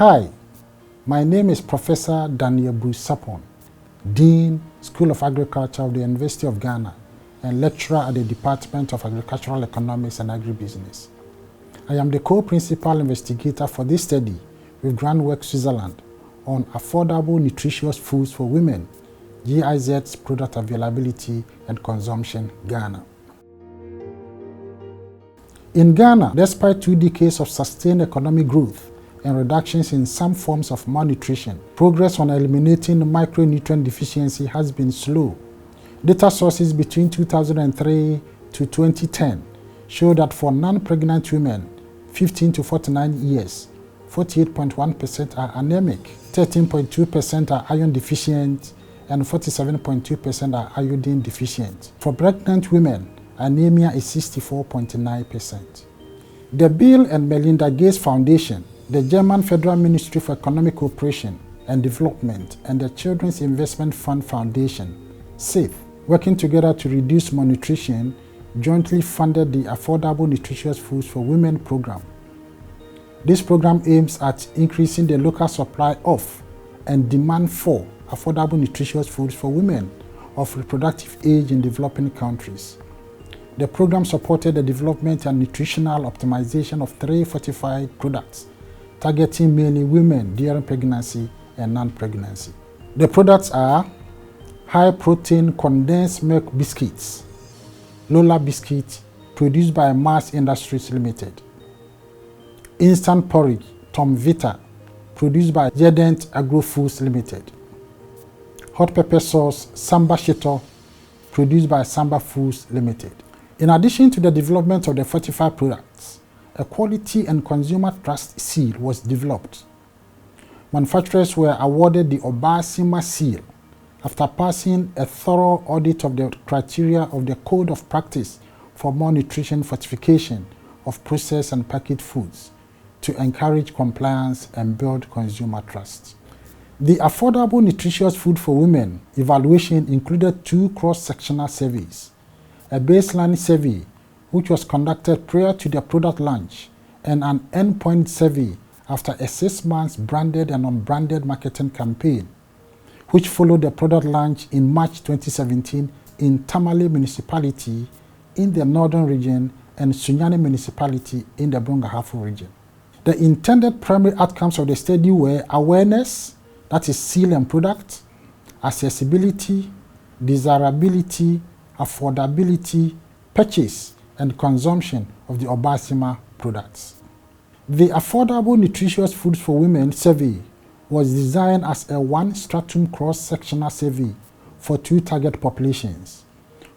Hi, my name is Professor Daniel Sapon, Dean, School of Agriculture of the University of Ghana and lecturer at the Department of Agricultural Economics and Agribusiness. I am the co-principal investigator for this study with Groundwork Switzerland on affordable nutritious foods for women, GIZ's product availability and consumption, Ghana. In Ghana, despite 2 decades of sustained economic growth and reductions in some forms of malnutrition, progress on eliminating micronutrient deficiency has been slow. Data sources between 2003 to 2010 show that for non-pregnant women 15 to 49 years, 48.1% are anemic, 13.2% are iron deficient, and 47.2% are iodine deficient. For pregnant women, anemia is 64.9%. The Bill and Melinda Gates Foundation, the German Federal Ministry for Economic Cooperation and Development, and the Children's Investment Fund Foundation, SAFE, working together to reduce malnutrition, jointly funded the Affordable Nutritious Foods for Women program. This program aims at increasing the local supply of and demand for affordable nutritious foods for women of reproductive age in developing countries. The program supported the development and nutritional optimization of 3 fortified products, targeting mainly women during pregnancy and non-pregnancy. The products are high-protein condensed milk biscuits, Lola biscuit, produced by Mars Industries Limited; instant porridge, Tom Vita, produced by Jedent Agro-Foods Limited; hot pepper sauce, Samba Shito, produced by Samba Foods Limited. In addition to the development of the fortified products, a quality and consumer trust seal was developed. Manufacturers were awarded the Obaasima seal after passing a thorough audit of the criteria of the Code of Practice for Malnutrition Fortification of Processed and Packaged Foods to encourage compliance and build consumer trust. The Affordable Nutritious Food for Women evaluation included 2 cross-sectional surveys, a baseline survey which was conducted prior to the product launch, and an endpoint survey after a 6 months branded and unbranded marketing campaign, which followed the product launch in March 2017 in Tamale Municipality in the Northern Region and Sunyani Municipality in the Brongahafo Region. The intended primary outcomes of the study were awareness, that is seal and product, accessibility, desirability, affordability, purchase, and consumption of the Obaasima products. The Affordable Nutritious Foods for Women survey was designed as a 1-stratum cross-sectional survey for 2 target populations,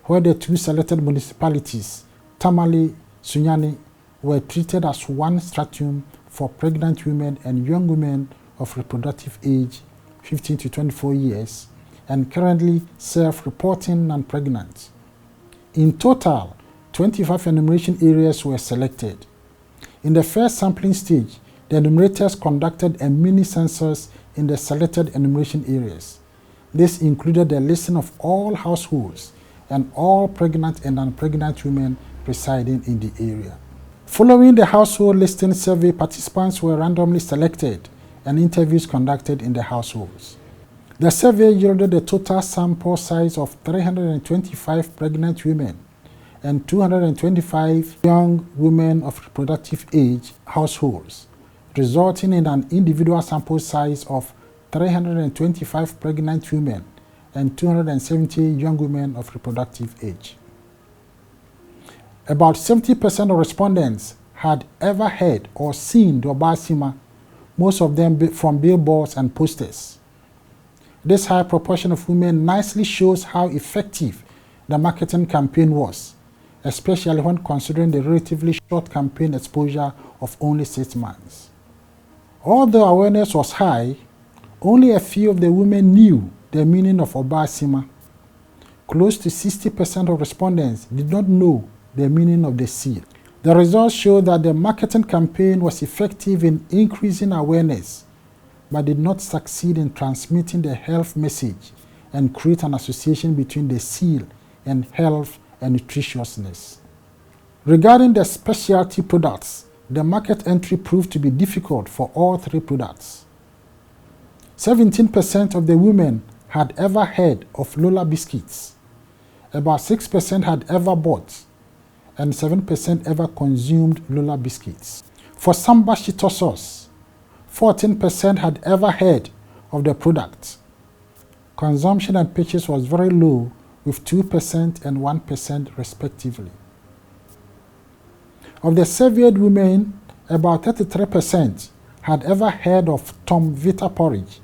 where the 2 selected municipalities, Tamale, Sunyani, were treated as 1 stratum for pregnant women and young women of reproductive age 15 to 24 years and currently self-reporting non-pregnant. In total, 25 enumeration areas were selected. In the first sampling stage, the enumerators conducted a mini census in the selected enumeration areas. This included the listing of all households and all pregnant and non-pregnant women residing in the area. Following the household listing survey, participants were randomly selected and interviews conducted in the households. The survey yielded a total sample size of 325 pregnant women and 225 young women of reproductive age households, resulting in an individual sample size of 325 pregnant women and 270 young women of reproductive age. About 70% of respondents had ever heard or seen the Obaasima, most of them from billboards and posters. This high proportion of women nicely shows how effective the marketing campaign was, especially when considering the relatively short campaign exposure of only 6 months. Although awareness was high, only a few of the women knew the meaning of Obaasima. Close to 60% of respondents did not know the meaning of the seal. The results show that the marketing campaign was effective in increasing awareness, but did not succeed in transmitting the health message and create an association between the seal and health and nutritiousness. Regarding the specialty products, the market entry proved to be difficult for all three products. 17% of the women had ever heard of Lola biscuits. About 6% had ever bought, and 7% ever consumed Lola biscuits. For Samba Shito sauce, 14% had ever heard of the product. Consumption and purchase was very low, with 2% and 1% respectively. Of the surveyed women, about 33% had ever heard of Tom Vita porridge.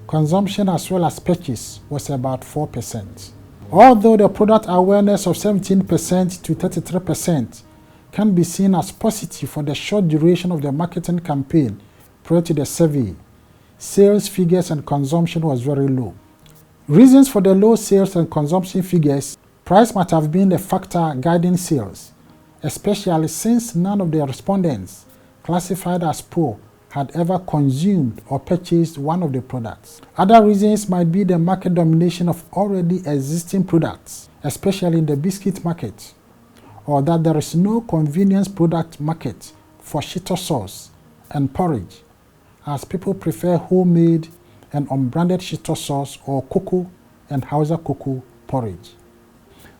Consumption as well as purchase was about 4%. Although the product awareness of 17% to 33% can be seen as positive for the short duration of the marketing campaign prior to the survey, sales figures and consumption was very low. Reasons for the low sales and consumption figures: price might have been a factor guiding sales, especially since none of the respondents classified as poor had ever consumed or purchased one of the products. Other reasons might be the market domination of already existing products, especially in the biscuit market, or that there is no convenience product market for Shito sauce and porridge, as people prefer homemade and unbranded Shito sauce or cocoa and Hausa cocoa porridge.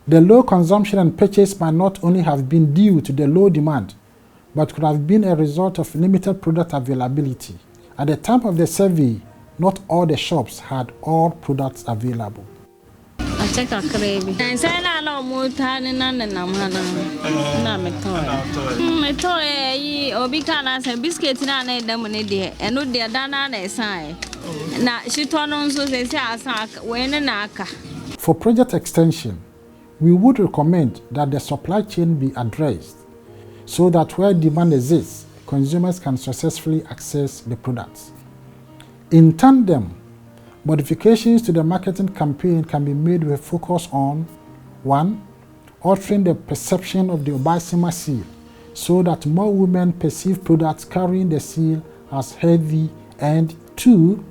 The low consumption and purchase might not only have been due to the low demand, but could have been a result of limited product availability. At the time of the survey, not all the shops had all products available. For project extension, we would recommend that the supply chain be addressed so that where demand exists, consumers can successfully access the products. In tandem, modifications to the marketing campaign can be made with a focus on 1. Altering the perception of the Obaasima seal so that more women perceive products carrying the seal as healthy, and 2.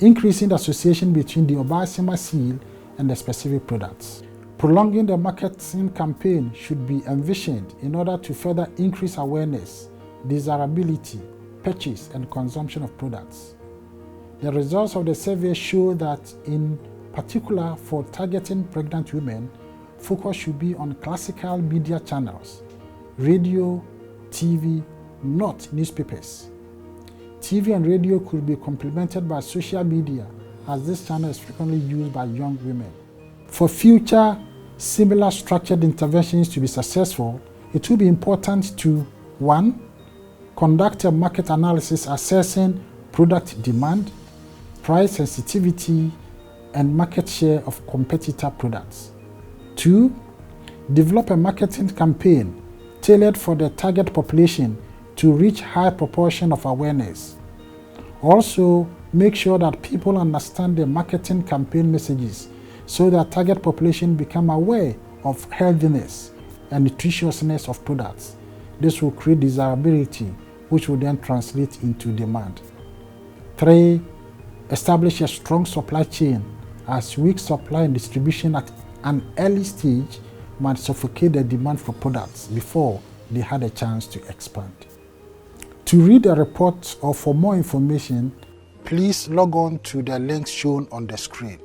Increasing the association between the Obaasima seal and the specific products. Prolonging the marketing campaign should be envisioned in order to further increase awareness, desirability, purchase, and consumption of products. The results of the survey show that, in particular for targeting pregnant women, focus should be on classical media channels, radio, TV, not newspapers. TV and radio could be complemented by social media, as this channel is frequently used by young women. For future similar structured interventions to be successful, it will be important to 1. Conduct a market analysis assessing product demand, price sensitivity, and market share of competitor products. 2. Develop a marketing campaign tailored for the target population to reach high proportion of awareness. Also, make sure that people understand the marketing campaign messages so that target population become aware of healthiness and nutritiousness of products. This will create desirability, which will then translate into demand. 3. Establish a strong supply chain, as weak supply and distribution at an early stage might suffocate the demand for products before they had a chance to expand. To read the report or for more information, please log on to the links shown on the screen.